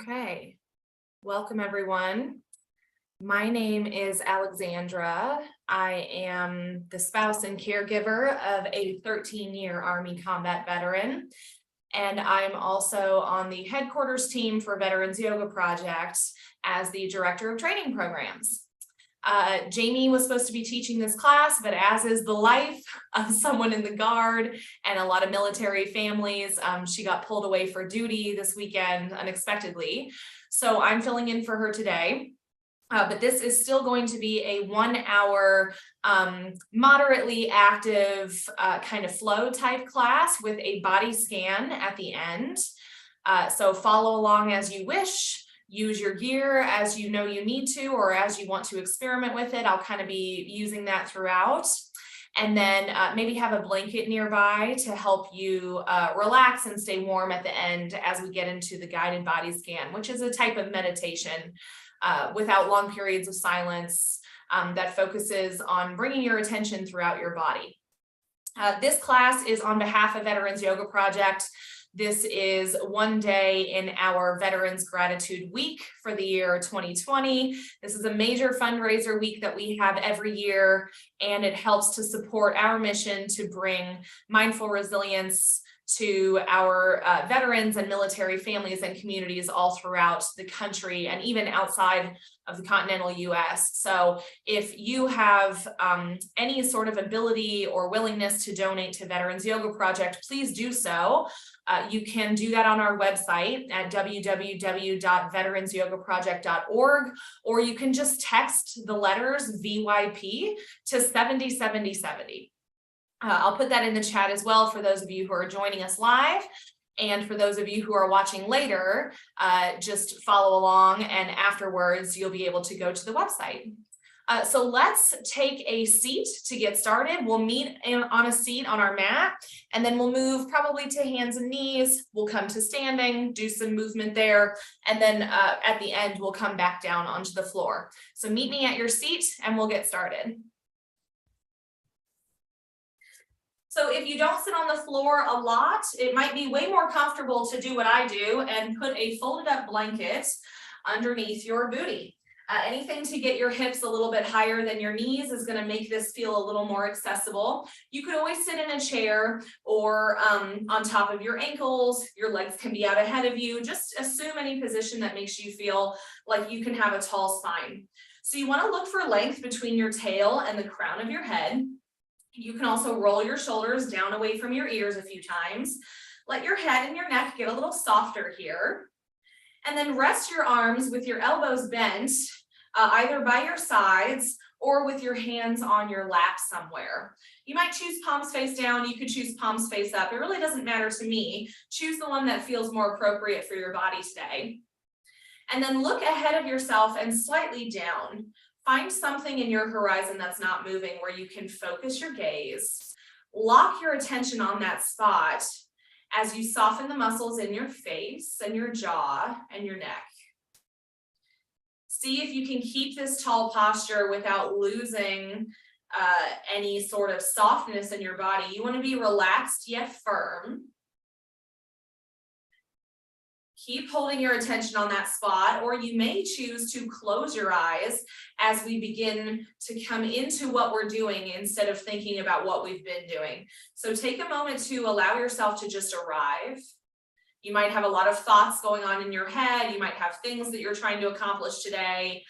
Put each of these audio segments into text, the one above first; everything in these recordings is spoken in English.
Okay, welcome everyone. My name is Alexandra. I am the spouse and caregiver of a 13-year Army combat veteran, and I'm also on the headquarters team for Veterans Yoga Project as the director of training programs. Jayme was supposed to be teaching this class, but as is the life of someone in the Guard and a lot of military families, she got pulled away for duty this weekend unexpectedly. So I'm filling in for her today. But this is still going to be a 1 hour, moderately active kind of flow type class with a body scan at the end. So follow along as you wish. Use your gear as you know you need to, or as you want to experiment with it. I'll kind of be using that throughout. And then maybe have a blanket nearby to help you relax and stay warm at the end as we get into the guided body scan, which is a type of meditation without long periods of silence that focuses on bringing your attention throughout your body. This class is on behalf of Veterans Yoga Project. This is one day in our Veterans Gratitude Week for the year 2020. This is a major fundraiser week that we have every year, and it helps to support our mission to bring mindful resilience to our veterans and military families and communities all throughout the country and even outside of the continental US. So if you have any sort of ability or willingness to donate to Veterans Yoga Project, please do so. You can do that on our website at www.veteransyogaproject.org, or you can just text the letters VYP to 707070. I'll put that in the chat as well for those of you who are joining us live. And for those of you who are watching later, just follow along, and afterwards you'll be able to go to the website. So let's take a seat to get started. We'll meet on a seat on our mat, and then we'll move probably to hands and knees. We'll come to standing, do some movement there, and then at the end, we'll come back down onto the floor. So meet me at your seat and we'll get started. So if you don't sit on the floor a lot, it might be way more comfortable to do what I do and put a folded up blanket underneath your booty. Anything to get your hips a little bit higher than your knees is going to make this feel a little more accessible. You could always sit in a chair or on top of your ankles. Your legs can be out ahead of you. Just assume any position that makes you feel like you can have a tall spine. So you want to look for length between your tail and the crown of your head. You can also roll your shoulders down away from your ears a few times. Let your head and your neck get a little softer here. And then rest your arms with your elbows bent, either by your sides or with your hands on your lap somewhere. You might choose palms face down. You could choose palms face up. It really doesn't matter to me. Choose the one that feels more appropriate for your body today. And then look ahead of yourself and slightly down. Find something in your horizon that's not moving where you can focus your gaze. Lock your attention on that spot as you soften the muscles in your face and your jaw and your neck. See if you can keep this tall posture without losing any sort of softness in your body. You want to be relaxed yet firm. Keep holding your attention on that spot, or you may choose to close your eyes as we begin to come into what we're doing instead of thinking about what we've been doing. So take a moment to allow yourself to just arrive. You might have a lot of thoughts going on in your head. You might have things that you're trying to accomplish today,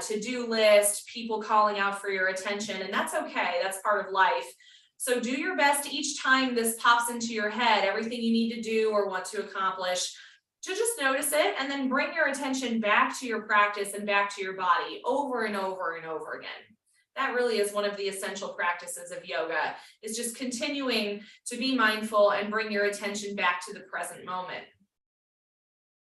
to-do list, people calling out for your attention, and that's okay. That's part of life. So do your best each time this pops into your head, everything you need to do or want to accomplish, to just notice it and then bring your attention back to your practice and back to your body over and over and over again. That really is one of the essential practices of yoga, is just continuing to be mindful and bring your attention back to the present moment.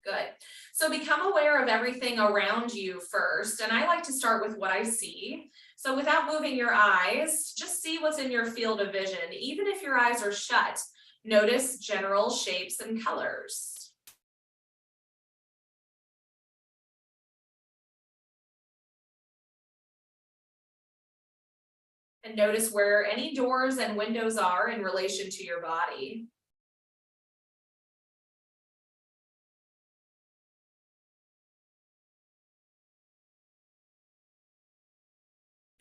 Good. So become aware of everything around you first. And I like to start with what I see. So without moving your eyes, just see what's in your field of vision. Even if your eyes are shut, notice general shapes and colors. And notice where any doors and windows are in relation to your body.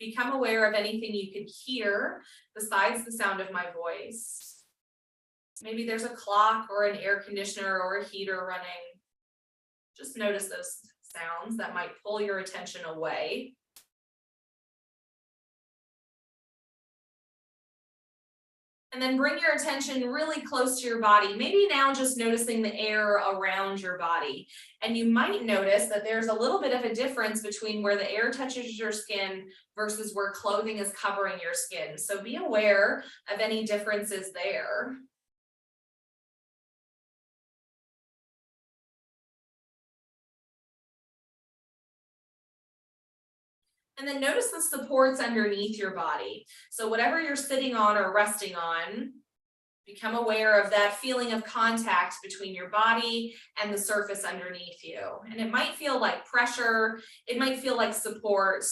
Become aware of anything you could hear besides the sound of my voice. Maybe there's a clock or an air conditioner or a heater running. Just notice those sounds that might pull your attention away. And then bring your attention really close to your body. Maybe now just noticing the air around your body. And you might notice that there's a little bit of a difference between where the air touches your skin versus where clothing is covering your skin. So be aware of any differences there. And then notice the supports underneath your body. So whatever you're sitting on or resting on, become aware of that feeling of contact between your body and the surface underneath you. And it might feel like pressure, it might feel like support.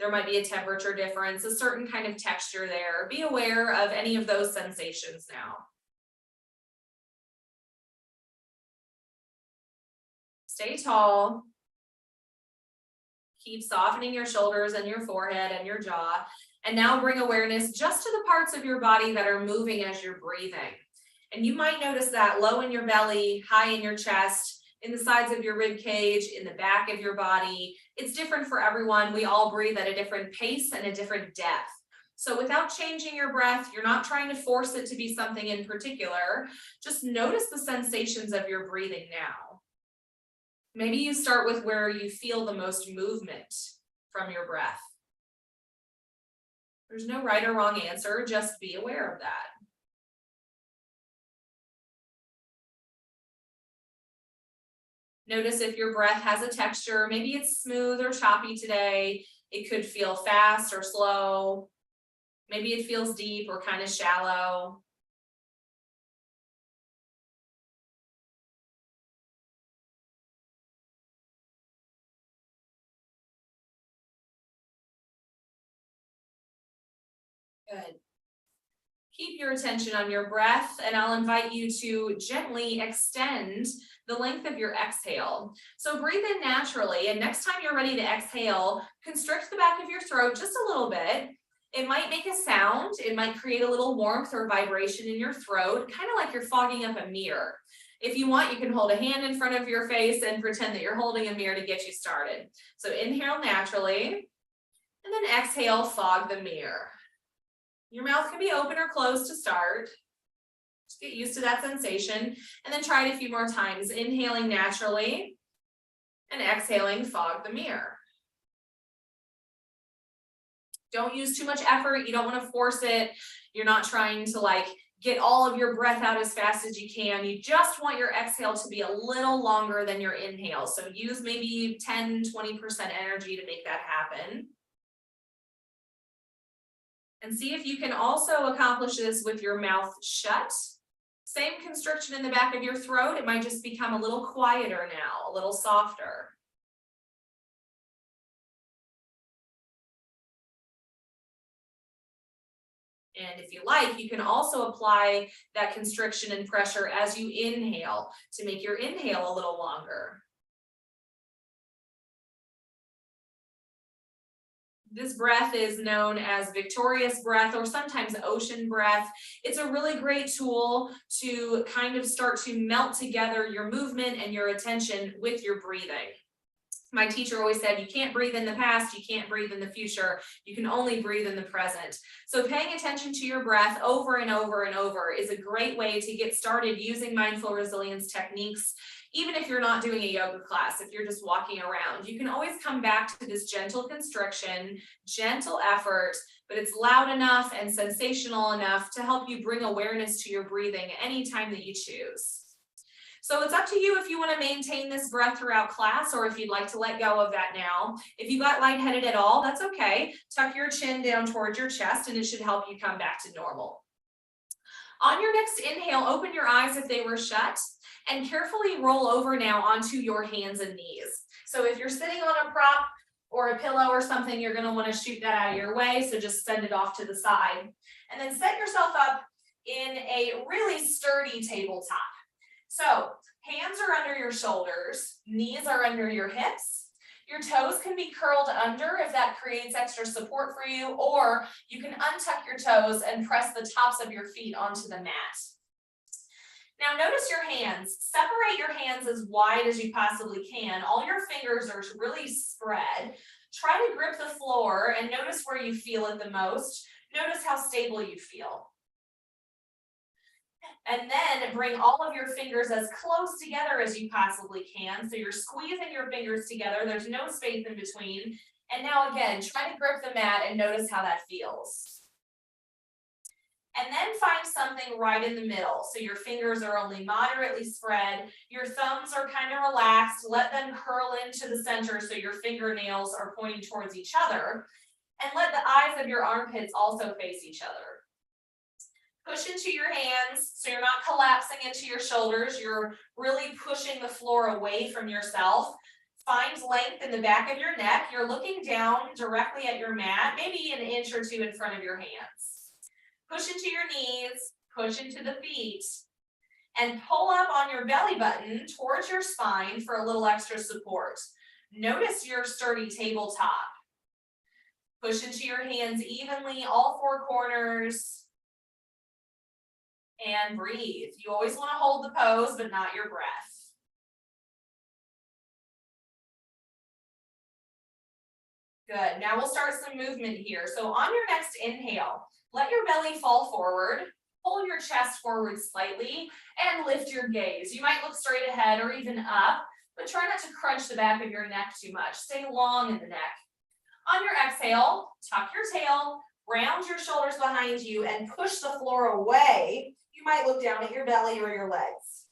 There might be a temperature difference, a certain kind of texture there. Be aware of any of those sensations now. Stay tall. Keep softening your shoulders and your forehead and your jaw. And now bring awareness just to the parts of your body that are moving as you're breathing. And you might notice that low in your belly, high in your chest, in the sides of your rib cage, in the back of your body. It's different for everyone. We all breathe at a different pace and a different depth. So without changing your breath, you're not trying to force it to be something in particular. Just notice the sensations of your breathing now. Maybe you start with where you feel the most movement from your breath. There's no right or wrong answer, just be aware of that. Notice if your breath has a texture, maybe it's smooth or choppy today. It could feel fast or slow. Maybe it feels deep or kind of shallow. Good. Keep your attention on your breath, and I'll invite you to gently extend the length of your exhale. So breathe in naturally, and next time you're ready to exhale, constrict the back of your throat just a little bit. It might make a sound, it might create a little warmth or vibration in your throat, kind of like you're fogging up a mirror. If you want, you can hold a hand in front of your face and pretend that you're holding a mirror to get you started. So inhale naturally, and then exhale, fog the mirror. Your mouth can be open or closed to start. Just get used to that sensation, and then try it a few more times. Inhaling naturally and exhaling, fog the mirror. Don't use too much effort. You don't want to force it. You're not trying to get all of your breath out as fast as you can. You just want your exhale to be a little longer than your inhale. So use maybe 10, 20% energy to make that happen. And see if you can also accomplish this with your mouth shut. Same constriction in the back of your throat. It might just become a little quieter now, a little softer. And if you like, you can also apply that constriction and pressure as you inhale to make your inhale a little longer. This breath is known as victorious breath or sometimes ocean breath. It's a really great tool to kind of start to melt together your movement and your attention with your breathing. My teacher always said, you can't breathe in the past, you can't breathe in the future, you can only breathe in the present. So paying attention to your breath over and over and over is a great way to get started using mindful resilience techniques. Even if you're not doing a yoga class, if you're just walking around, you can always come back to this gentle constriction, gentle effort, but it's loud enough and sensational enough to help you bring awareness to your breathing anytime that you choose. So it's up to you if you want to maintain this breath throughout class or if you'd like to let go of that now. If you got lightheaded at all, that's okay. Tuck your chin down towards your chest and it should help you come back to normal. On your next inhale, open your eyes if they were shut and carefully roll over now onto your hands and knees. So if you're sitting on a prop or a pillow or something, you're going to want to shoot that out of your way. So just send it off to the side and then set yourself up in a really sturdy tabletop. So hands are under your shoulders, knees are under your hips. Your toes can be curled under if that creates extra support for you, or you can untuck your toes and press the tops of your feet onto the mat. Now notice your hands. Separate your hands as wide as you possibly can. All your fingers are really spread. Try to grip the floor and notice where you feel it the most. Notice how stable you feel. And then bring all of your fingers as close together as you possibly can. So you're squeezing your fingers together. There's no space in between. And now again, try to grip the mat and notice how that feels. And then find something right in the middle. So your fingers are only moderately spread. Your thumbs are kind of relaxed. Let them curl into the center so your fingernails are pointing towards each other. And let the eyes of your armpits also face each other. Push into your hands so you're not collapsing into your shoulders. You're really pushing the floor away from yourself. Find length in the back of your neck. You're looking down directly at your mat, maybe an inch or two in front of your hands. Push into your knees, push into the feet, and pull up on your belly button towards your spine for a little extra support. Notice your sturdy tabletop. Push into your hands evenly, all four corners. And breathe. You always want to hold the pose, but not your breath. Good. Now we'll start some movement here. So on your next inhale, let your belly fall forward, pull your chest forward slightly, and lift your gaze. You might look straight ahead or even up, but try not to crunch the back of your neck too much. Stay long in the neck. On your exhale, tuck your tail, round your shoulders behind you, and push the floor away. You might look down at your belly or your legs.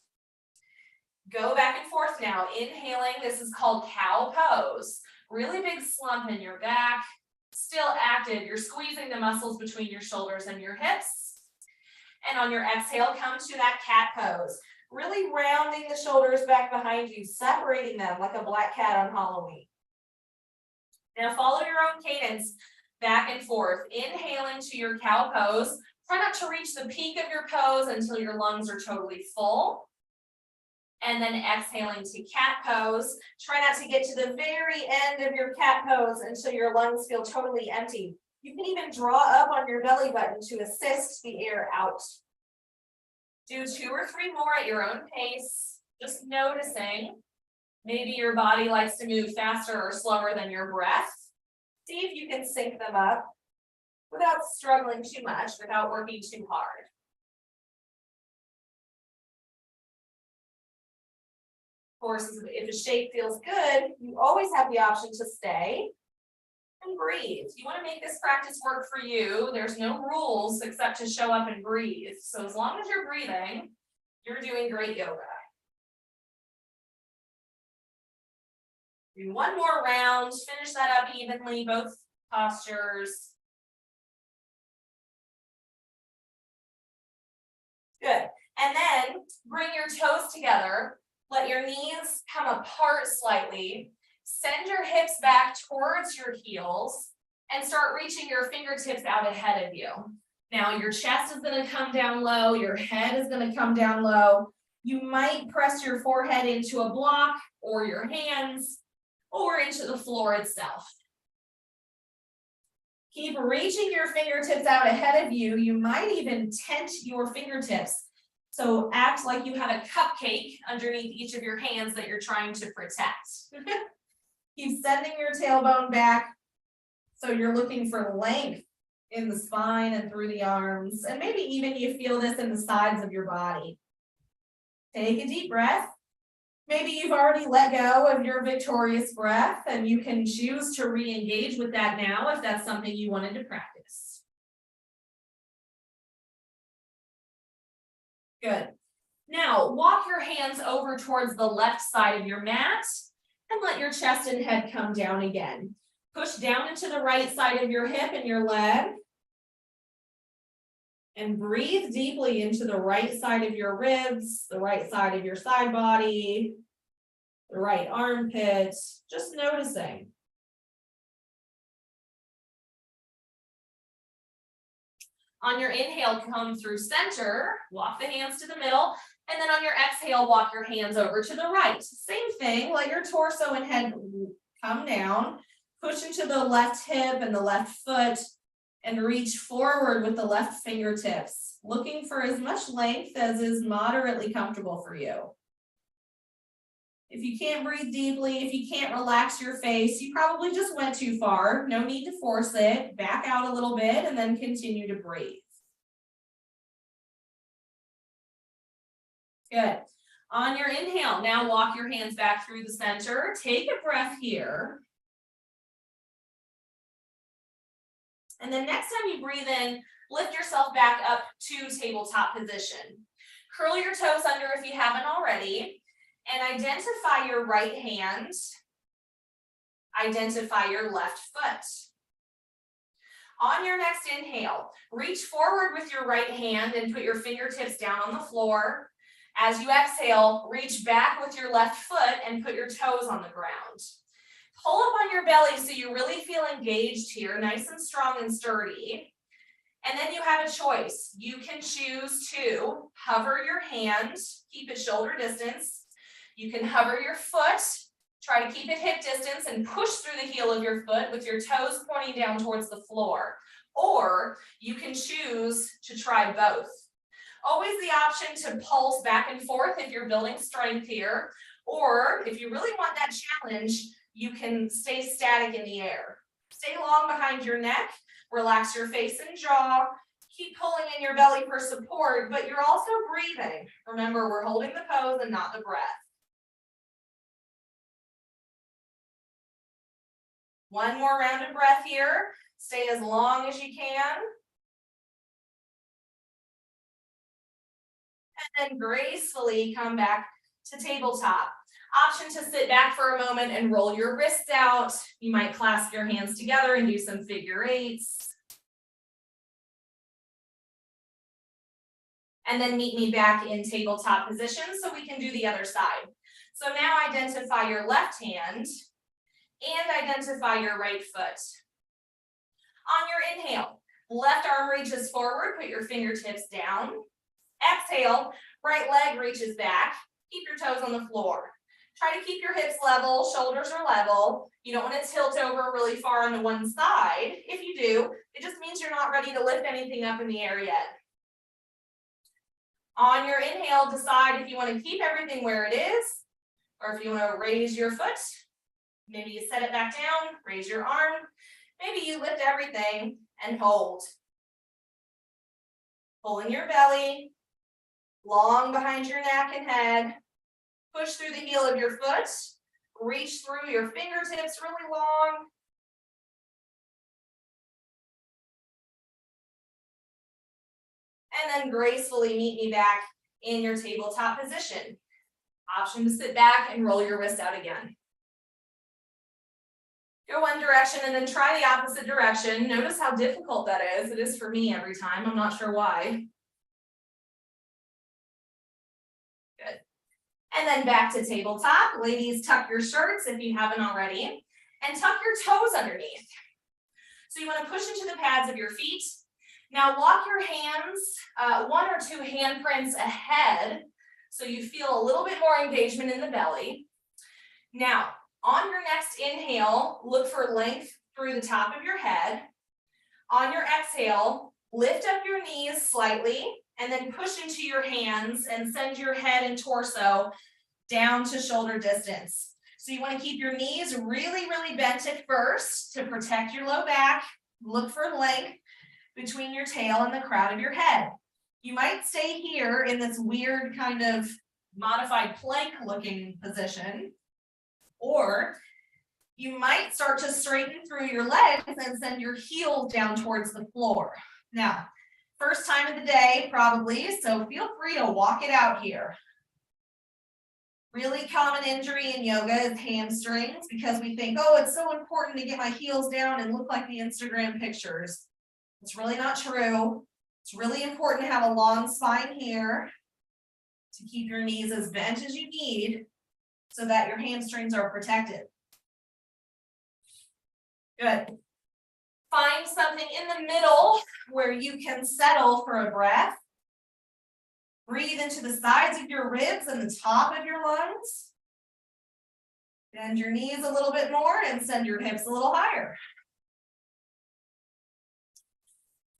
Go back and forth now. Inhaling, this is called cow pose. Really big slump in your back, still active. You're squeezing the muscles between your shoulders and your hips. And on your exhale, come to that cat pose. Really rounding the shoulders back behind you, separating them like a black cat on Halloween. Now follow your own cadence back and forth. Inhaling to your cow pose. Try not to reach the peak of your pose until your lungs are totally full. And then exhaling to cat pose. Try not to get to the very end of your cat pose until your lungs feel totally empty. You can even draw up on your belly button to assist the air out. Do 2 or 3 more at your own pace, just noticing. Maybe your body likes to move faster or slower than your breath. See if you can sync them up without struggling too much, without working too hard. Of course, if a shape feels good, you always have the option to stay and breathe. You want to make this practice work for you. There's no rules except to show up and breathe. So as long as you're breathing, you're doing great yoga. Do 1 more round, finish that up evenly, both postures. Good. And then bring your toes together. Let your knees come apart slightly. Send your hips back towards your heels and start reaching your fingertips out ahead of you. Now your chest is going to come down low. Your head is going to come down low. You might press your forehead into a block or your hands or into the floor itself. Keep reaching your fingertips out ahead of you. You might even tent your fingertips. So act like you have a cupcake underneath each of your hands that you're trying to protect. Keep sending your tailbone back. So you're looking for length in the spine and through the arms. And maybe even you feel this in the sides of your body. Take a deep breath. Maybe you've already let go of your victorious breath and you can choose to re-engage with that now if that's something you wanted to practice. Good. Now walk your hands over towards the left side of your mat and let your chest and head come down again. Push down into the right side of your hip and your leg. And breathe deeply into the right side of your ribs, the right side of your side body, the right armpit, just noticing. On your inhale, come through center, walk the hands to the middle, and then on your exhale, walk your hands over to the right. Same thing, let your torso and head come down, push into the left hip and the left foot, and reach forward with the left fingertips, looking for as much length as is moderately comfortable for you. If you can't breathe deeply, if you can't relax your face, you probably just went too far. No need to force it. Back out a little bit and then continue to breathe. Good. On your inhale, now walk your hands back through the center. Take a breath here. And then next time you breathe in, lift yourself back up to tabletop position. Curl your toes under if you haven't already, and identify your right hand. Identify your left foot. On your next inhale, reach forward with your right hand and put your fingertips down on the floor. As you exhale, reach back with your left foot and put your toes on the ground. Pull up on your belly so you really feel engaged here, nice and strong and sturdy. And then you have a choice. You can choose to hover your hand, keep it shoulder distance. You can hover your foot, try to keep it hip distance and push through the heel of your foot with your toes pointing down towards the floor. Or you can choose to try both. Always the option to pulse back and forth if you're building strength here. Or if you really want that challenge, you can stay static in the air. Stay long behind your neck, relax your face and jaw, keep pulling in your belly for support, but you're also breathing. Remember, we're holding the pose and not the breath. One more round of breath here. Stay as long as you can. And then gracefully come back to tabletop. Option to sit back for a moment and roll your wrists out. You might clasp your hands together and do some figure eights. And then meet me back in tabletop position so we can do the other side. So now identify your left hand and identify your right foot. On your inhale, left arm reaches forward, put your fingertips down. Exhale, right leg reaches back. Keep your toes on the floor. Try to keep your hips level, shoulders are level. You don't want to tilt over really far onto one side. If you do, it just means you're not ready to lift anything up in the air yet. On your inhale, decide if you want to keep everything where it is, or if you want to raise your foot. Maybe you set it back down, raise your arm. Maybe you lift everything and hold. Pulling your belly, long behind your neck and head. Push through the heel of your foot. Reach through your fingertips really long. And then gracefully meet me back in your tabletop position. Option to sit back and roll your wrist out again. Go one direction and then try the opposite direction. Notice how difficult that is. It is for me every time. I'm not sure why. Good. And then back to tabletop. Ladies, tuck your shirts if you haven't already. And tuck your toes underneath. So you want to push into the pads of your feet. Now walk your hands, one or two handprints ahead. So you feel a little bit more engagement in the belly. Now, on your next inhale, look for length through the top of your head. On your exhale, lift up your knees slightly and then push into your hands and send your head and torso down to shoulder distance. So you want to keep your knees really, really bent at first to protect your low back. Look for length between your tail and the crown of your head. You might stay here in this weird kind of modified plank looking position. Or you might start to straighten through your legs and send your heels down towards the floor. Now, first time of the day, probably, so feel free to walk it out here. Really common injury in yoga is hamstrings because we think, oh, it's so important to get my heels down and look like the Instagram pictures. It's really not true. It's really important to have a long spine here to keep your knees as bent as you need, so that your hamstrings are protected. Good. Find something in the middle where you can settle for a breath. Breathe into the sides of your ribs and the top of your lungs. Bend your knees a little bit more and send your hips a little higher.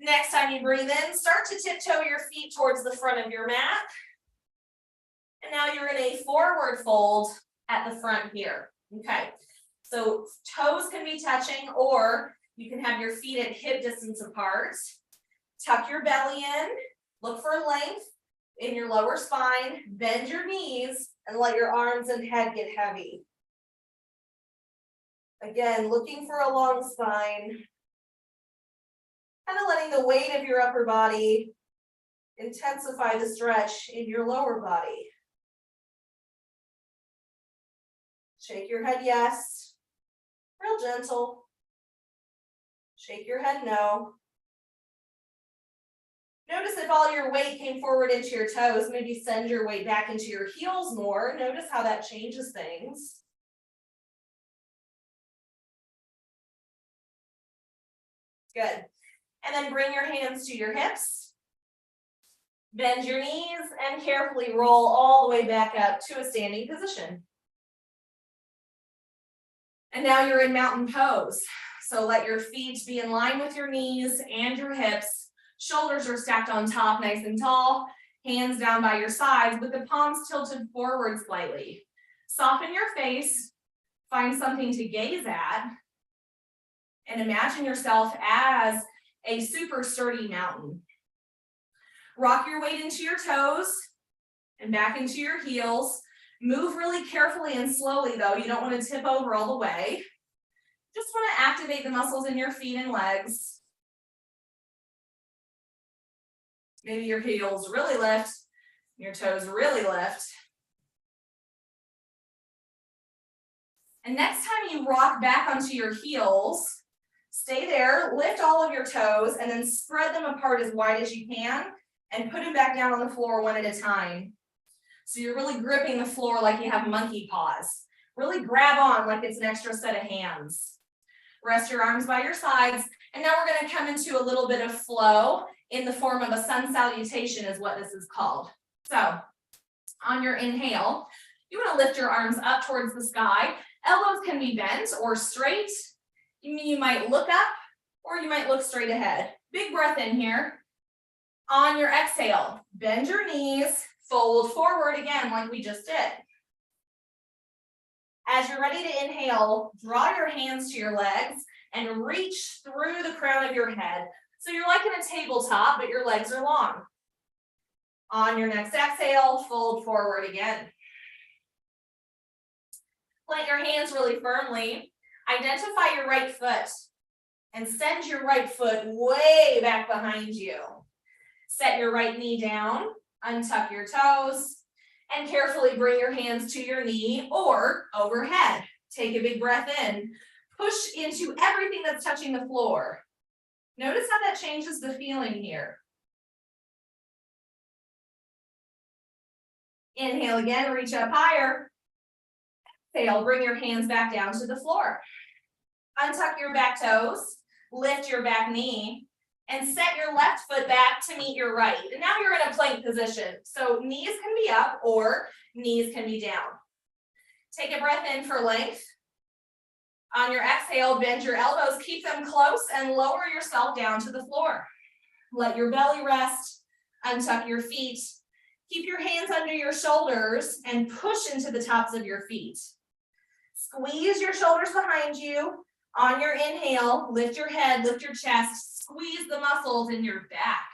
Next time you breathe in, start to tiptoe your feet towards the front of your mat. And now you're in a forward fold at the front here. Okay, so toes can be touching, or you can have your feet at hip distance apart. Tuck your belly in, look for length in your lower spine, bend your knees, and let your arms and head get heavy. Again, looking for a long spine. Kind of letting the weight of your upper body intensify the stretch in your lower body. Shake your head yes, real gentle. Shake your head no. Notice if all your weight came forward into your toes, maybe send your weight back into your heels more. Notice how that changes things. Good. And then bring your hands to your hips. Bend your knees and carefully roll all the way back up to a standing position. And now you're in mountain pose. So let your feet be in line with your knees and your hips. Shoulders are stacked on top, nice and tall. Hands down by your sides with the palms tilted forward slightly. Soften your face. Find something to gaze at. And imagine yourself as a super sturdy mountain. Rock your weight into your toes and back into your heels. Move really carefully and slowly though. You don't want to tip over all the way. Just want to activate the muscles in your feet and legs. Maybe your heels really lift, your toes really lift. And next time you rock back onto your heels, stay there, lift all of your toes, and then spread them apart as wide as you can, and put them back down on the floor one at a time. So you're really gripping the floor like you have monkey paws. Really grab on like it's an extra set of hands. Rest your arms by your sides, and now we're going to come into a little bit of flow in the form of a sun salutation is what this is called. So on your inhale, you want to lift your arms up towards the sky. Elbows can be bent or straight. You might look up or you might look straight ahead. Big breath in here. On your exhale, bend your knees, fold forward again like we just did. As you're ready to inhale, draw your hands to your legs and reach through the crown of your head. So you're like in a tabletop, but your legs are long. On your next exhale, fold forward again. Plant your hands really firmly. Identify your right foot and send your right foot way back behind you. Set your right knee down, untuck your toes, and carefully bring your hands to your knee or overhead. Take a big breath in. Push into everything that's touching the floor. Notice how that changes the feeling here. Inhale again, reach up higher. Exhale, bring your hands back down to the floor. Untuck your back toes, lift your back knee, and set your left foot back to meet your right. And now you're in a plank position. So knees can be up or knees can be down. Take a breath in for length. On your exhale, bend your elbows, keep them close, and lower yourself down to the floor. Let your belly rest, untuck your feet. Keep your hands under your shoulders and push into the tops of your feet. Squeeze your shoulders behind you. On your inhale, lift your head, lift your chest, squeeze the muscles in your back.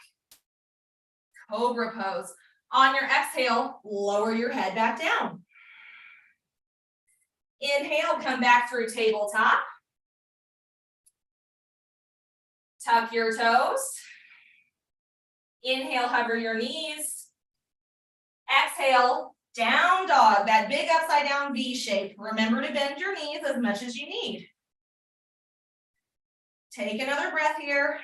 Cobra pose. On your exhale, lower your head back down. Inhale, come back through tabletop. Tuck your toes. Inhale, hover your knees. Exhale, down dog, that big upside down V shape. Remember to bend your knees as much as you need. Take another breath here.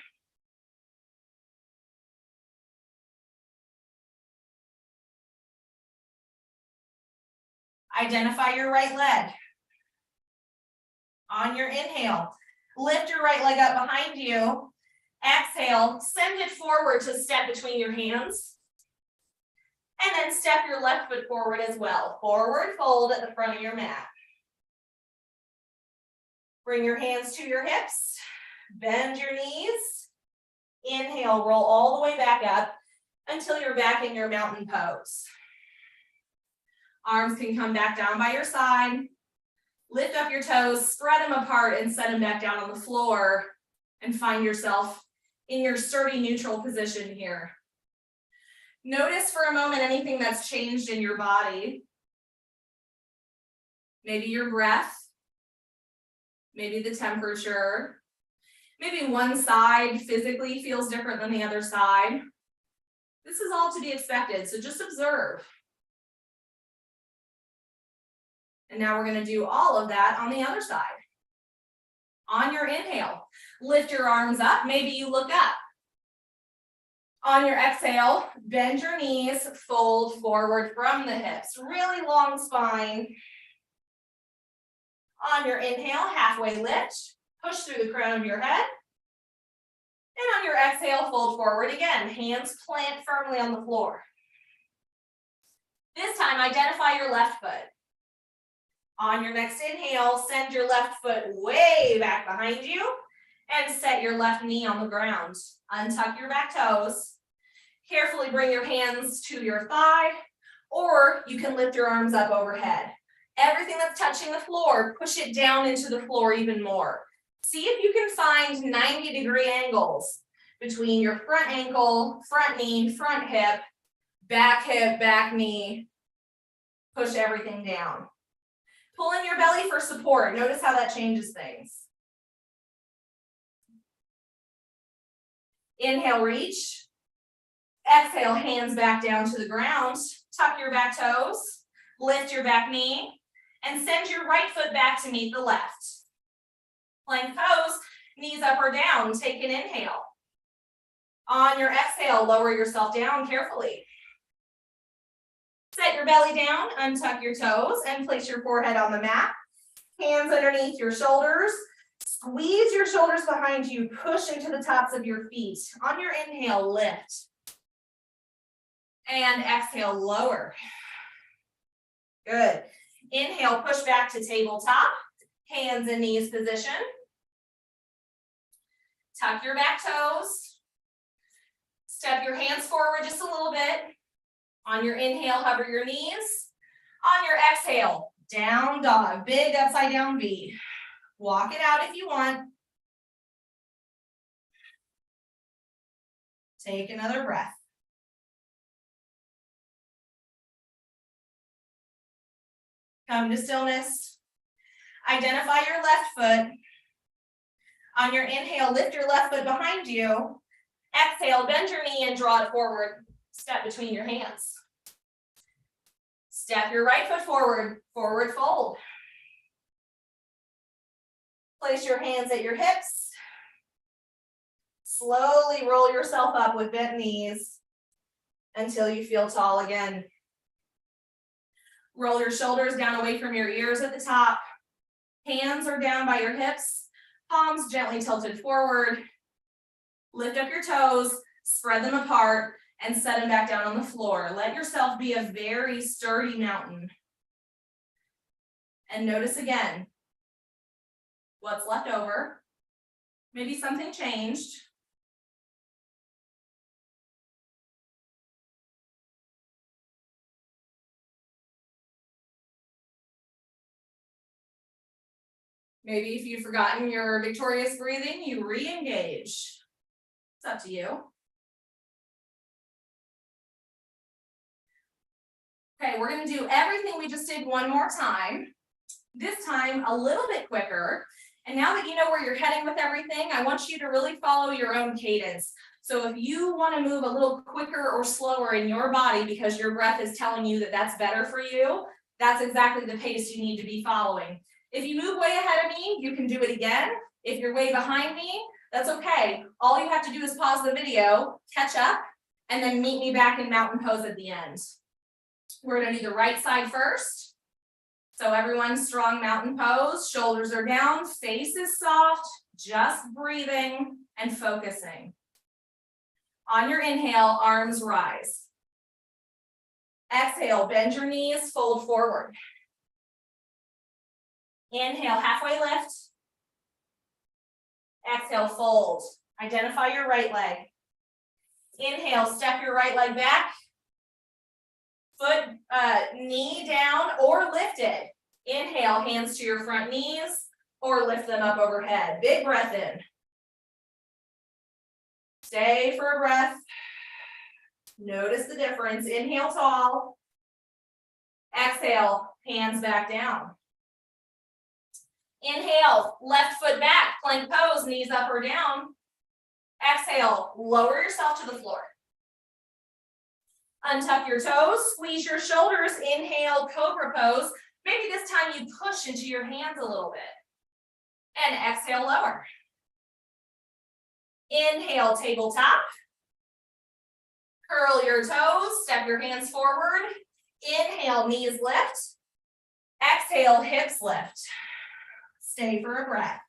Identify your right leg. On your inhale, lift your right leg up behind you. Exhale, send it forward to step between your hands. And then step your left foot forward as well. Forward fold at the front of your mat. Bring your hands to your hips, bend your knees. Inhale, roll all the way back up until you're back in your mountain pose. Arms can come back down by your side. Lift up your toes, spread them apart, and set them back down on the floor, and find yourself in your sturdy neutral position here. Notice for a moment anything that's changed in your body. Maybe your breath, maybe the temperature, maybe one side physically feels different than the other side. This is all to be expected, so just observe. And now we're going to do all of that on the other side. On your inhale, lift your arms up, maybe you look up. On your exhale, bend your knees, fold forward from the hips, really long spine. On your inhale, halfway lift, push through the crown of your head. And on your exhale, fold forward again, hands plant firmly on the floor. This time, identify your left foot. On your next inhale, send your left foot way back behind you and set your left knee on the ground. Untuck your back toes. Carefully bring your hands to your thigh, or you can lift your arms up overhead. Everything that's touching the floor, push it down into the floor even more. See if you can find 90-degree angles between your front ankle, front knee, front hip, back knee. Push everything down. Pull in your belly for support. Notice how that changes things. Inhale, reach. Exhale, hands back down to the ground. Tuck your back toes. Lift your back knee. And send your right foot back to meet the left. Plank pose, knees up or down. Take an inhale. On your exhale, lower yourself down carefully. Set your belly down, untuck your toes, and place your forehead on the mat. Hands underneath your shoulders. Squeeze your shoulders behind you, push into the tops of your feet. On your inhale, lift. And exhale, lower. Good. Inhale, push back to tabletop. Hands and knees position. Tuck your back toes. Step your hands forward just a little bit. On your inhale, hover your knees. On your exhale, down dog, big upside down V. Walk it out if you want. Take another breath. Come to stillness. Identify your left foot. On your inhale, lift your left foot behind you. Exhale, bend your knee and draw it forward. Step between your hands. Step your right foot forward, forward fold. Place your hands at your hips. Slowly roll yourself up with bent knees until you feel tall again. Roll your shoulders down away from your ears at the top. Hands are down by your hips. Palms gently tilted forward. Lift up your toes, spread them apart, and set them back down on the floor. Let yourself be a very sturdy mountain. And notice again what's left over. Maybe something changed. Maybe if you've forgotten your victorious breathing, you re-engage. It's up to you. Okay, we're going to do everything we just did one more time. This time a little bit quicker. And now that you know where you're heading with everything, I want you to really follow your own cadence. So if you want to move a little quicker or slower in your body because your breath is telling you that that's better for you, that's exactly the pace you need to be following. If you move way ahead of me, you can do it again. If you're way behind me, that's okay. All you have to do is pause the video, catch up, and then meet me back in mountain pose at the end. We're going to do the right side first. So everyone, strong mountain pose. Shoulders are down, face is soft, just breathing and focusing. On your inhale, arms rise. Exhale, bend your knees, fold forward. Inhale, halfway lift. Exhale, fold. Identify your right leg. Inhale, step your right leg back. Foot, knee down or lifted. Inhale, hands to your front knees or lift them up overhead. Big breath in. Stay for a breath. Notice the difference. Inhale, tall. Exhale, hands back down. Inhale, left foot back, plank pose, knees up or down. Exhale, lower yourself to the floor. Untuck your toes, squeeze your shoulders, inhale, cobra pose. Maybe this time you push into your hands a little bit. And exhale, lower. Inhale, tabletop. Curl your toes, step your hands forward. Inhale, knees lift. Exhale, hips lift. Stay for a breath.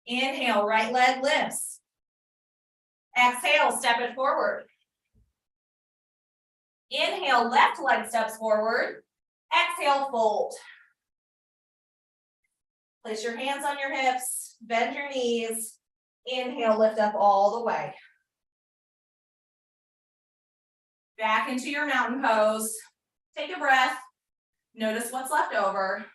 Inhale, right leg lifts. Exhale, step it forward. Inhale, left leg steps forward. Exhale, fold. Place your hands on your hips, bend your knees. Inhale, lift up all the way. Back into your mountain pose. Take a breath. Notice what's left over.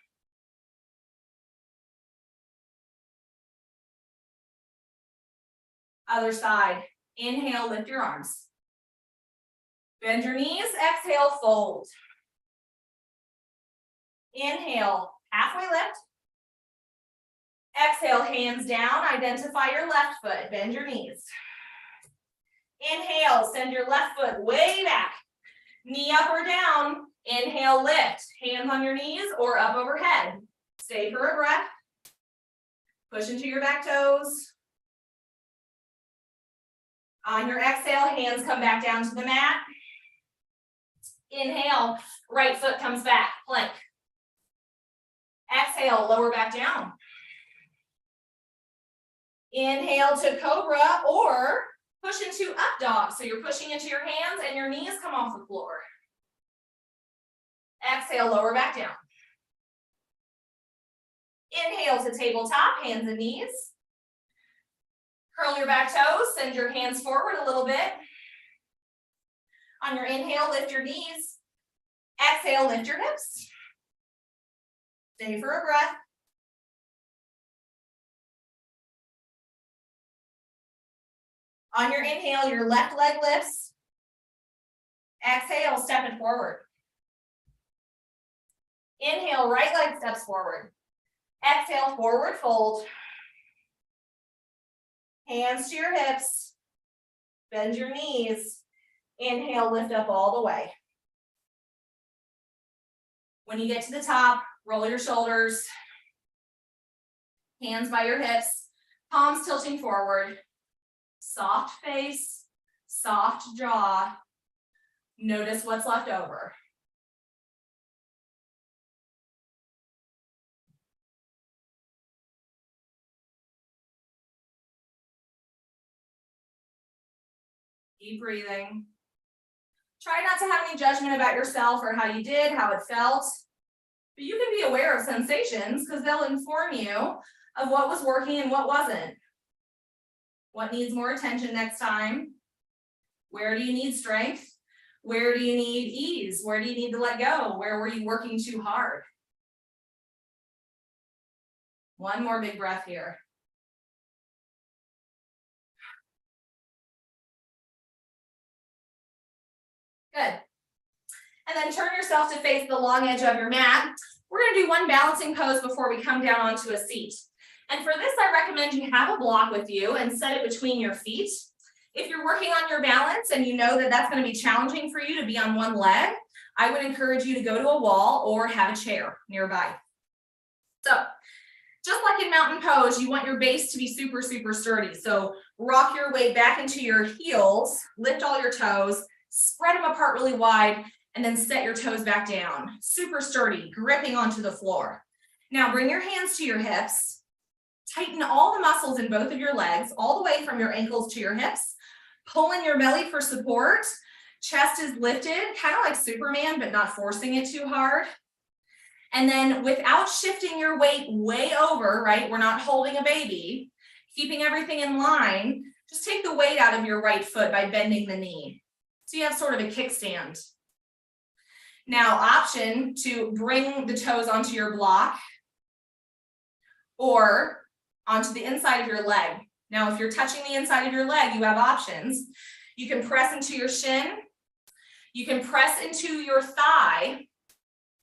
Other side. Inhale, lift your arms. Bend your knees, exhale, fold. Inhale, halfway lift. Exhale, hands down, identify your left foot, bend your knees. Inhale, send your left foot way back. Knee up or down. Inhale, lift. Hands on your knees or up overhead. Stay for a breath. Push into your back toes. On your exhale, hands come back down to the mat. Inhale, right foot comes back, plank. Exhale, lower back down. Inhale to cobra or push into up dog. So you're pushing into your hands and your knees come off the floor. Exhale, lower back down. Inhale to tabletop, hands and knees. Curl your back toes, send your hands forward a little bit. On your inhale, lift your knees. Exhale, lift your hips. Stay for a breath. On your inhale, your left leg lifts. Exhale, step it forward. Inhale, right leg steps forward. Exhale, forward fold. Hands to your hips. Bend your knees. Inhale, lift up all the way. When you get to the top, roll your shoulders. Hands by your hips. Palms tilting forward. Soft face, soft jaw. Notice what's left over. Keep breathing. Try not to have any judgment about yourself or how you did, how it felt. But you can be aware of sensations because they'll inform you of what was working and what wasn't. What needs more attention next time? Where do you need strength? Where do you need ease? Where do you need to let go? Where were you working too hard? One more big breath here. Good. And then turn yourself to face the long edge of your mat. We're going to do one balancing pose before we come down onto a seat. And for this, I recommend you have a block with you and set it between your feet. If you're working on your balance and you know that that's going to be challenging for you to be on one leg, I would encourage you to go to a wall or have a chair nearby. So just like in mountain pose, you want your base to be super, super sturdy. So rock your weight back into your heels, lift all your toes, spread them apart really wide, and then set your toes back down. Super sturdy, gripping onto the floor. Now bring your hands to your hips. Tighten all the muscles in both of your legs, all the way from your ankles to your hips. Pull in your belly for support. Chest is lifted, kind of like Superman, but not forcing it too hard. And then without shifting your weight way over, right? We're not holding a baby, keeping everything in line. Just take the weight out of your right foot by bending the knee. So you have sort of a kickstand. Now, option to bring the toes onto your block or onto the inside of your leg. Now, if you're touching the inside of your leg, you have options. You can press into your shin. You can press into your thigh.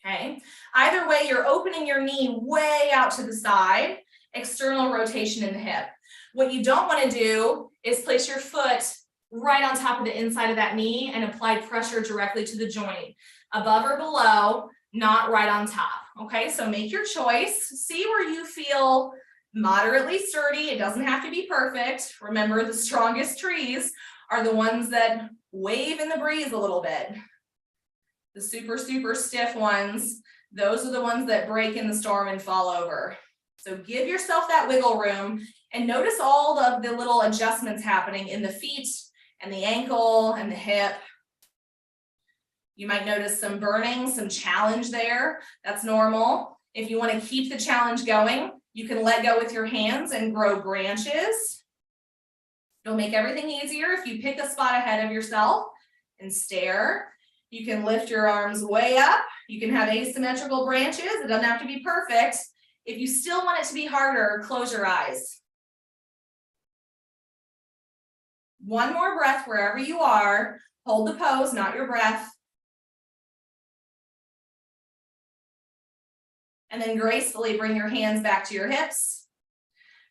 Okay. Either way, you're opening your knee way out to the side, external rotation in the hip. What you don't want to do is place your foot right on top of the inside of that knee and apply pressure directly to the joint, above or below, not right on top. Okay, so make your choice. See where you feel moderately sturdy. It doesn't have to be perfect. Remember, the strongest trees are the ones that wave in the breeze a little bit. The super, super stiff ones, those are the ones that break in the storm and fall over. So give yourself that wiggle room and notice all of the little adjustments happening in the feet and the ankle and the hip. You might notice some burning, some challenge there. That's normal. If you want to keep the challenge going, you can let go with your hands and grow branches. It'll make everything easier if you pick a spot ahead of yourself and stare. You can lift your arms way up. You can have asymmetrical branches. It doesn't have to be perfect. If you still want it to be harder, close your eyes. One more breath wherever you are. Hold the pose, not your breath. And then gracefully bring your hands back to your hips.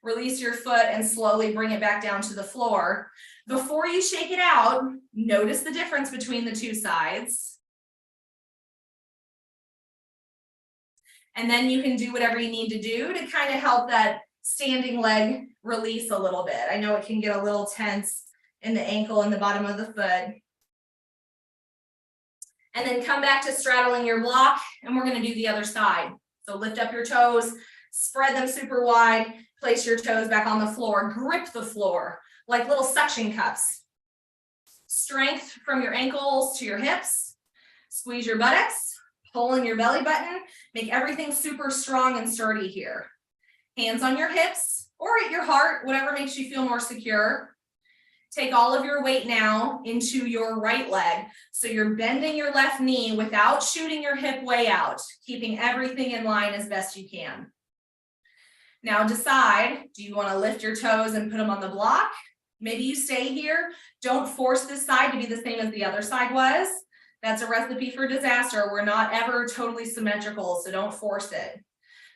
Release your foot and slowly bring it back down to the floor. Before you shake it out, notice the difference between the two sides. And then you can do whatever you need to do to kind of help that standing leg release a little bit. I know it can get a little tense in the ankle and the bottom of the foot. And then come back to straddling your block, and we're going to do the other side. So lift up your toes, spread them super wide, place your toes back on the floor, grip the floor like little suction cups. Strength from your ankles to your hips, squeeze your buttocks, pull in your belly button, make everything super strong and sturdy here. Hands on your hips or at your heart, whatever makes you feel more secure. Take all of your weight now into your right leg. So you're bending your left knee without shooting your hip way out, keeping everything in line as best you can. Now decide, do you want to lift your toes and put them on the block? Maybe you stay here. Don't force this side to be the same as the other side was. That's a recipe for disaster. We're not ever totally symmetrical, so don't force it.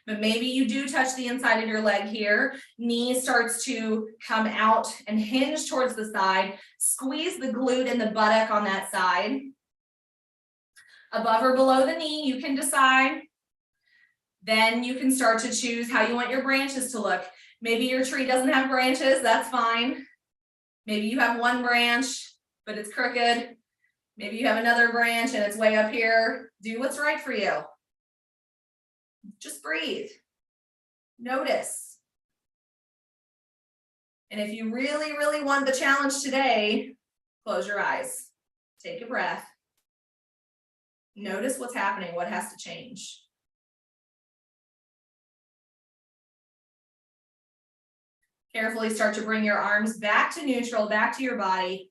But maybe you do touch the inside of your leg here. Knee starts to come out and hinge towards the side. Squeeze the glute and the buttock on that side. Above or below the knee, you can decide. Then you can start to choose how you want your branches to look. Maybe your tree doesn't have branches, that's fine. Maybe you have one branch, but it's crooked. Maybe you have another branch and it's way up here. Do what's right for you. Just breathe. Notice. And if you really, really want the challenge today, close your eyes. Take a breath. Notice what's happening, what has to change. Carefully start to bring your arms back to neutral, back to your body.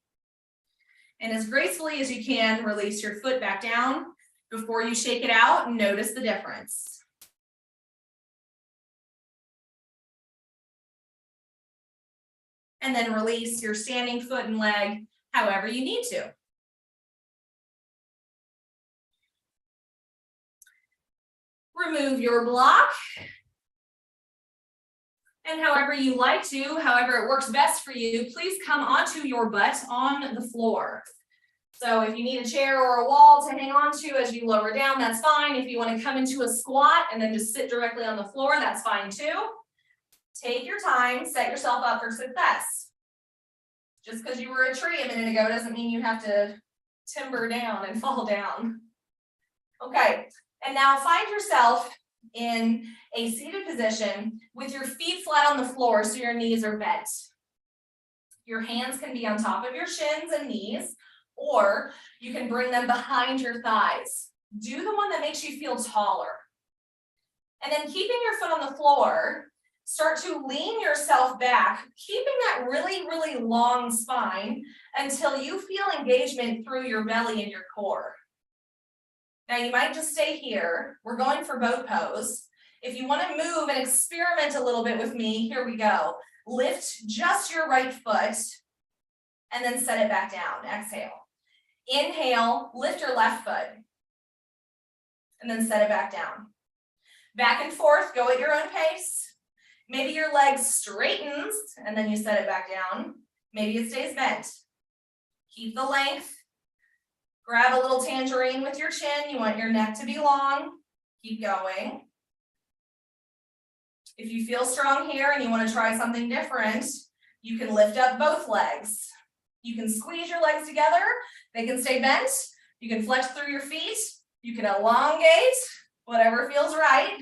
And as gracefully as you can, release your foot back down. Before you shake it out, notice the difference. And then release your standing foot and leg however you need to. Remove your block. And however you like to, however it works best for you, please come onto your butt on the floor. So if you need a chair or a wall to hang on to as you lower down, that's fine. If you want to come into a squat and then just sit directly on the floor, that's fine too. Take your time, set yourself up for success. Just because you were a tree a minute ago doesn't mean you have to timber down and fall down. Okay, and now find yourself in a seated position with your feet flat on the floor so your knees are bent. Your hands can be on top of your shins and knees, or you can bring them behind your thighs. Do the one that makes you feel taller. And then keeping your foot on the floor, start to lean yourself back, keeping that really, really long spine until you feel engagement through your belly and your core. Now you might just stay here. We're going for boat pose. If you want to move and experiment a little bit with me, here we go. Lift just your right foot and then set it back down. Exhale. Inhale, lift your left foot and then set it back down. Back and forth, go at your own pace. Maybe your leg straightens and then you set it back down. Maybe it stays bent. Keep the length. Grab a little tangerine with your chin. You want your neck to be long. Keep going. If you feel strong here and you want to try something different, you can lift up both legs. You can squeeze your legs together. They can stay bent. You can flex through your feet. You can elongate, whatever feels right.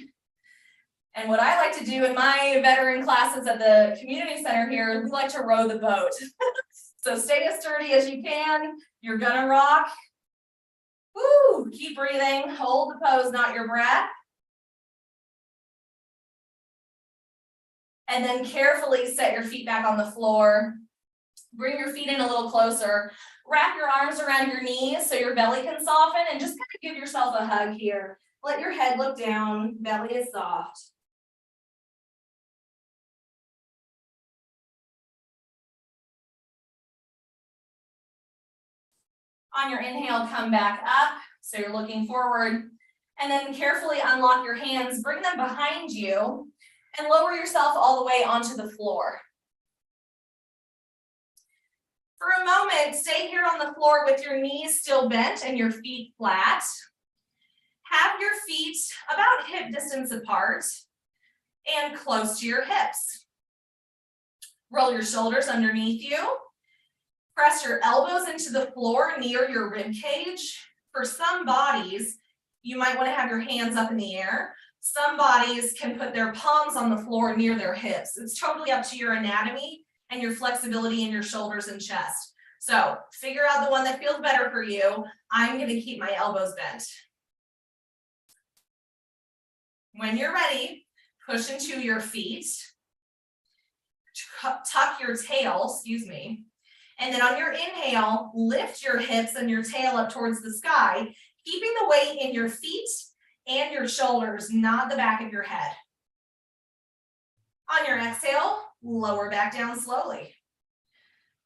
And what I like to do in my veteran classes at the community center here, we like to row the boat. So stay as sturdy as you can. You're gonna rock. Woo, keep breathing. Hold the pose, not your breath. And then carefully set your feet back on the floor. Bring your feet in a little closer. Wrap your arms around your knees so your belly can soften and just kind of give yourself a hug here. Let your head look down, belly is soft. On your inhale, come back up. So you're looking forward. And then carefully unlock your hands, bring them behind you, and lower yourself all the way onto the floor. For a moment, stay here on the floor with your knees still bent and your feet flat. Have your feet about hip distance apart and close to your hips. Roll your shoulders underneath you. Press your elbows into the floor near your rib cage. For some bodies, you might want to have your hands up in the air. Some bodies can put their palms on the floor near their hips. It's totally up to your anatomy and your flexibility in your shoulders and chest. So figure out the one that feels better for you. I'm going to keep my elbows bent. When you're ready, push into your feet. Tuck your tail, and then on your inhale, lift your hips and your tail up towards the sky, keeping the weight in your feet and your shoulders, not the back of your head. On your exhale, lower back down slowly.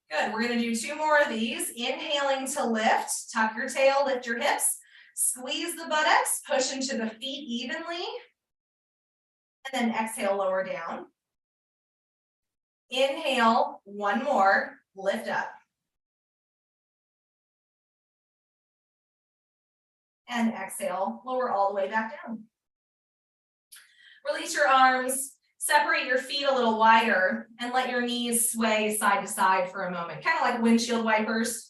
Good, we're gonna do 2 more of these. Inhaling to lift, tuck your tail, lift your hips, squeeze the buttocks, push into the feet evenly, and then exhale, lower down. Inhale, 1 more, lift up. And exhale, lower all the way back down. Release your arms, separate your feet a little wider, and let your knees sway side to side for a moment, kind of like windshield wipers.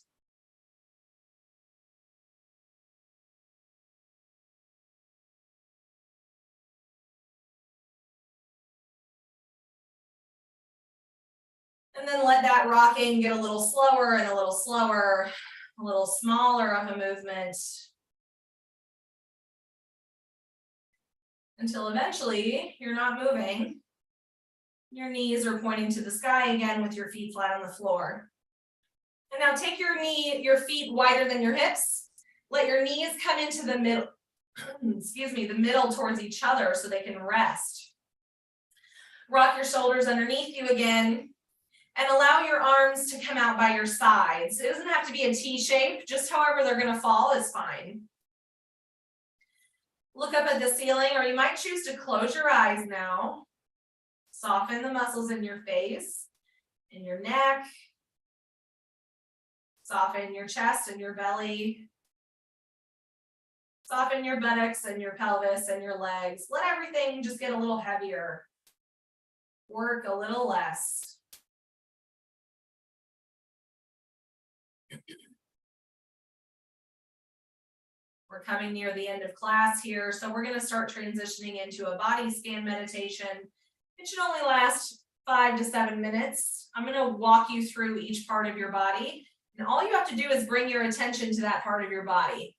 And then let that rocking get a little slower and a little slower, a little smaller of a movement, until eventually you're not moving. Your knees are pointing to the sky again with your feet flat on the floor. And now take your feet wider than your hips. Let your knees come into the middle, the middle towards each other so they can rest. Rock your shoulders underneath you again. And allow your arms to come out by your sides. It doesn't have to be a T shape, just however they're going to fall is fine. Look up at the ceiling, or you might choose to close your eyes now. Soften the muscles in your face, in your neck. Soften your chest and your belly. Soften your buttocks and your pelvis and your legs. Let everything just get a little heavier. Work a little less. We're coming near the end of class here, so we're going to start transitioning into a body scan meditation. It should only last 5 to 7 minutes. I'm going to walk you through each part of your body, and all you have to do is bring your attention to that part of your body.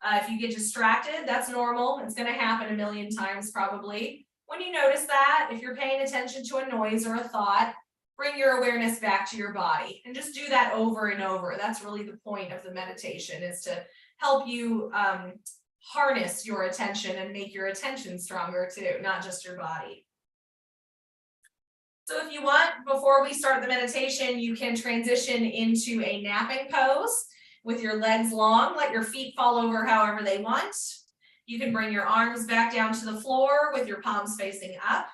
If you get distracted, that's normal. It's going to happen a million times probably. When you notice that, if you're paying attention to a noise or a thought, bring your awareness back to your body and just do that over and over. That's really the point of the meditation, is to help you harness your attention and make your attention stronger too, not just your body. So if you want, before we start the meditation, you can transition into a napping pose with your legs long. Let your feet fall over however they want. You can bring your arms back down to the floor with your palms facing up.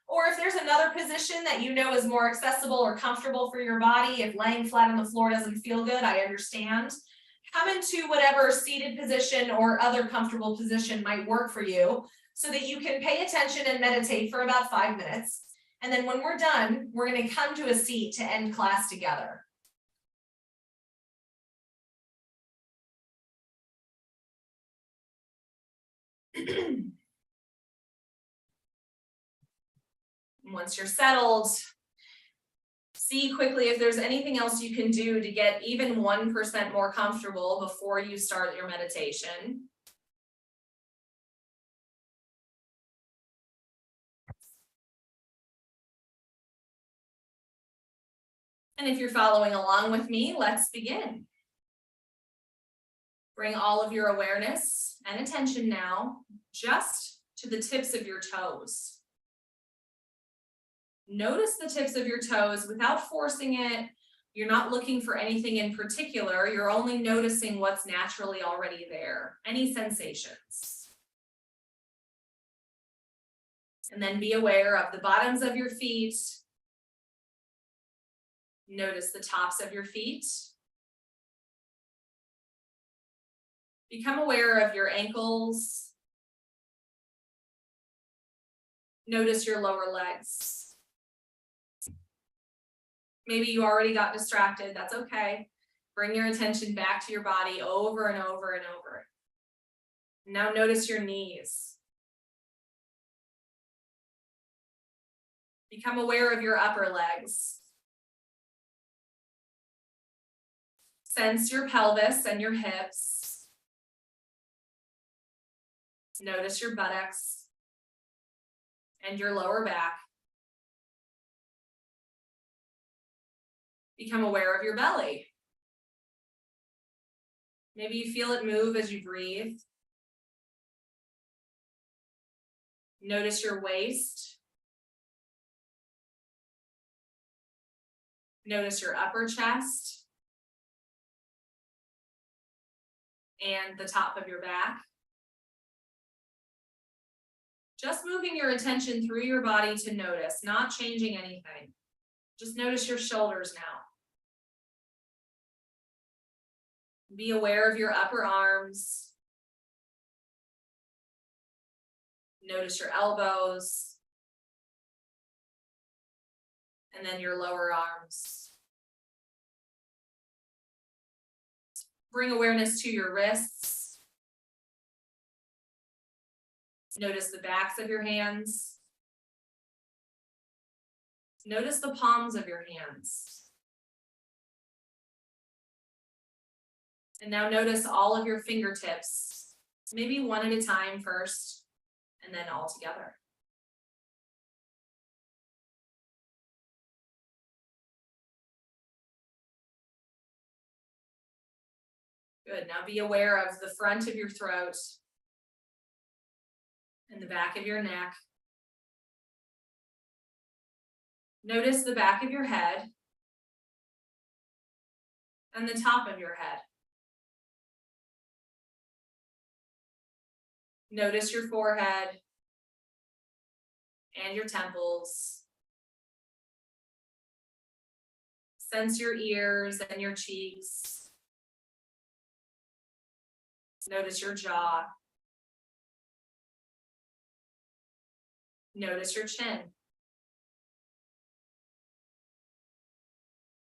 Or if there's another position that you know is more accessible or comfortable for your body, if laying flat on the floor doesn't feel good, I understand. Come into whatever seated position or other comfortable position might work for you so that you can pay attention and meditate for about 5 minutes. And then when we're done, we're going to come to a seat to end class together. Once you're settled, see quickly if there's anything else you can do to get even 1% more comfortable before you start your meditation. And if you're following along with me, let's begin. Bring all of your awareness and attention now just to the tips of your toes. Notice the tips of your toes without forcing it. You're not looking for anything in particular. You're only noticing what's naturally already there. Any sensations. And then be aware of the bottoms of your feet. Notice the tops of your feet. Become aware of your ankles. Notice your lower legs. Maybe you already got distracted, that's okay. Bring your attention back to your body over and over and over. Now notice your knees. Become aware of your upper legs. Sense your pelvis and your hips. Notice your buttocks and your lower back. Become aware of your belly. Maybe you feel it move as you breathe. Notice your waist. Notice your upper chest and the top of your back. Just moving your attention through your body to notice, not changing anything. Just notice your shoulders now. Be aware of your upper arms. Notice your elbows. And then your lower arms. Bring awareness to your wrists. Notice the backs of your hands. Notice the palms of your hands. And now notice all of your fingertips, maybe one at a time first, and then all together. Good, now be aware of the front of your throat and the back of your neck. Notice the back of your head and the top of your head. Notice your forehead and your temples. Sense your ears and your cheeks. Notice your jaw. Notice your chin.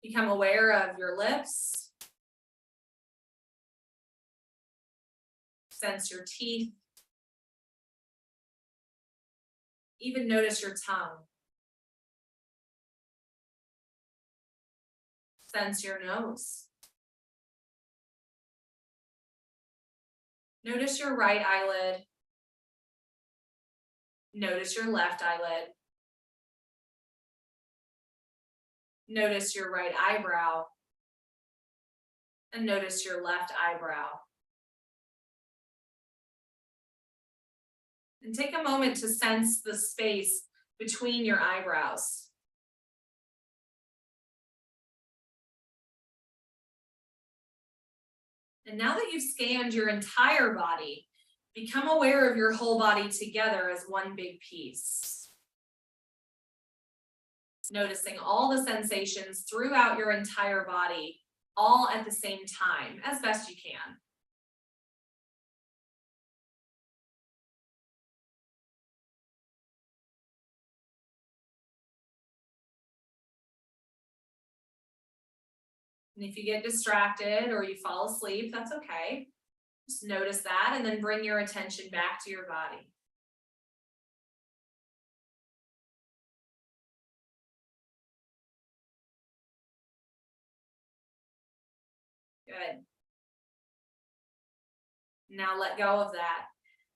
Become aware of your lips. Sense your teeth. Even notice your tongue. Sense your nose. Notice your right eyelid. Notice your left eyelid. Notice your right eyebrow. And notice your left eyebrow. And take a moment to sense the space between your eyebrows. And now that you've scanned your entire body, become aware of your whole body together as one big piece. Noticing all the sensations throughout your entire body, all at the same time, as best you can. And if you get distracted or you fall asleep, that's okay. Just notice that and then bring your attention back to your body. Good. Now let go of that.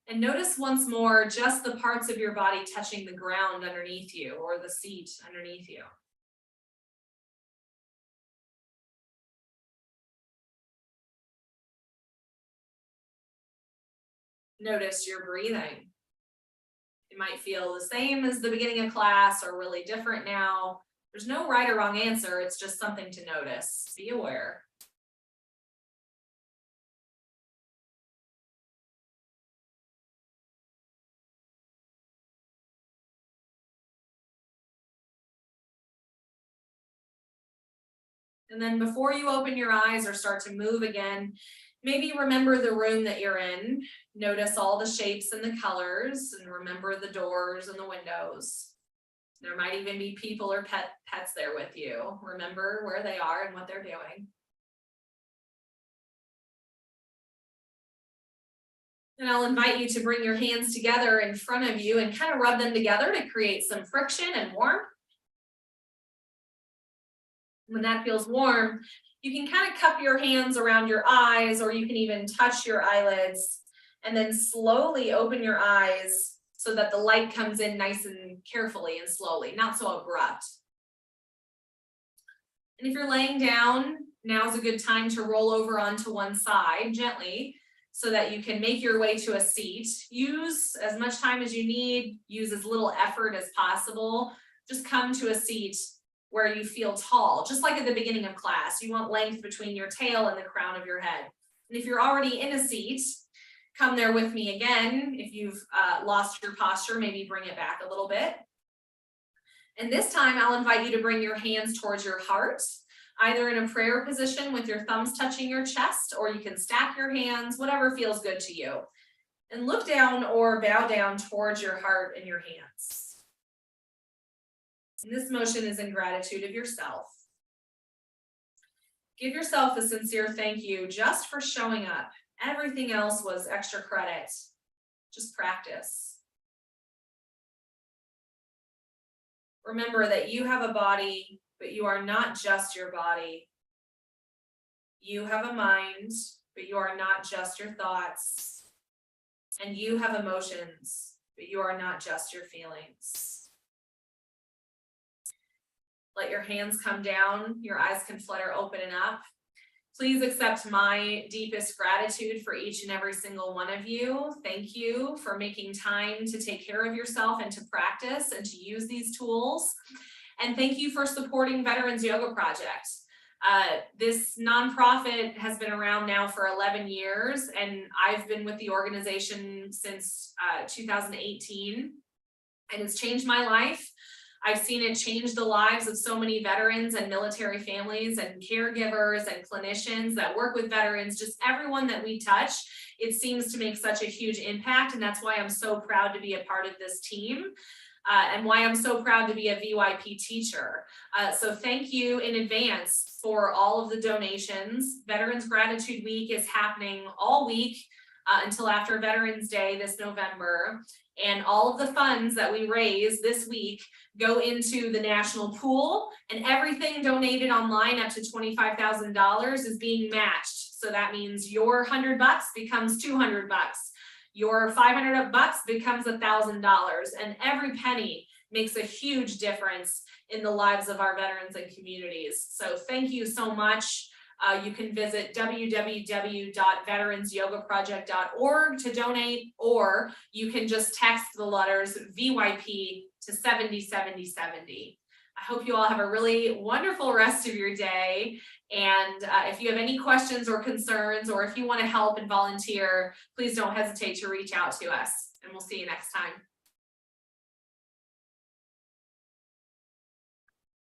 And notice once more just the parts of your body touching the ground underneath you or the seat underneath you. Notice your breathing. It might feel the same as the beginning of class or really different now. There's no right or wrong answer. It's just something to notice. Be aware. And then before you open your eyes or start to move again, maybe remember the room that you're in. Notice all the shapes and the colors and remember the doors and the windows. There might even be people or pets there with you. Remember where they are and what they're doing. And I'll invite you to bring your hands together in front of you and kind of rub them together to create some friction and warmth. When that feels warm, you can kind of cup your hands around your eyes, or you can even touch your eyelids and then slowly open your eyes so that the light comes in nice and carefully and slowly, not so abrupt. And if you're laying down, now's a good time to roll over onto one side gently so that you can make your way to a seat. Use as much time as you need, use as little effort as possible. Just come to a seat where you feel tall, just like at the beginning of class. You want length between your tail and the crown of your head. And if you're already in a seat, come there with me again. If you've lost your posture, maybe bring it back a little bit. And this time I'll invite you to bring your hands towards your heart, either in a prayer position with your thumbs touching your chest, or you can stack your hands, whatever feels good to you. And look down or bow down towards your heart and your hands. And this motion is in gratitude of yourself. Give yourself a sincere thank you just for showing up. Everything else was extra credit. Just practice. Remember that you have a body, but you are not just your body. You have a mind, but you are not just your thoughts. And you have emotions, but you are not just your feelings. Let your hands come down. Your eyes can flutter open and up. Please accept my deepest gratitude for each and every single one of you. Thank you for making time to take care of yourself and to practice and to use these tools. And thank you for supporting Veterans Yoga Project. This nonprofit has been around now for 11 years, and I've been with the organization since 2018, and it's changed my life. I've seen it change the lives of so many veterans and military families and caregivers and clinicians that work with veterans, just everyone that we touch. It seems to make such a huge impact, and that's why I'm so proud to be a part of this team. And why I'm so proud to be a VYP teacher. So thank you in advance for all of the donations. Veterans Gratitude Week is happening all week. until after Veterans Day this November. And all of the funds that we raise this week go into the national pool, and everything donated online up to $25,000 is being matched. So that means your $100 becomes $200. Your $500 becomes $1,000, and every penny makes a huge difference in the lives of our veterans and communities. So thank you so much. You can visit www.veteransyogaproject.org to donate, or you can just text the letters VYP to 707070. I hope you all have a really wonderful rest of your day. And if you have any questions or concerns, or if you want to help and volunteer, please don't hesitate to reach out to us, and we'll see you next time.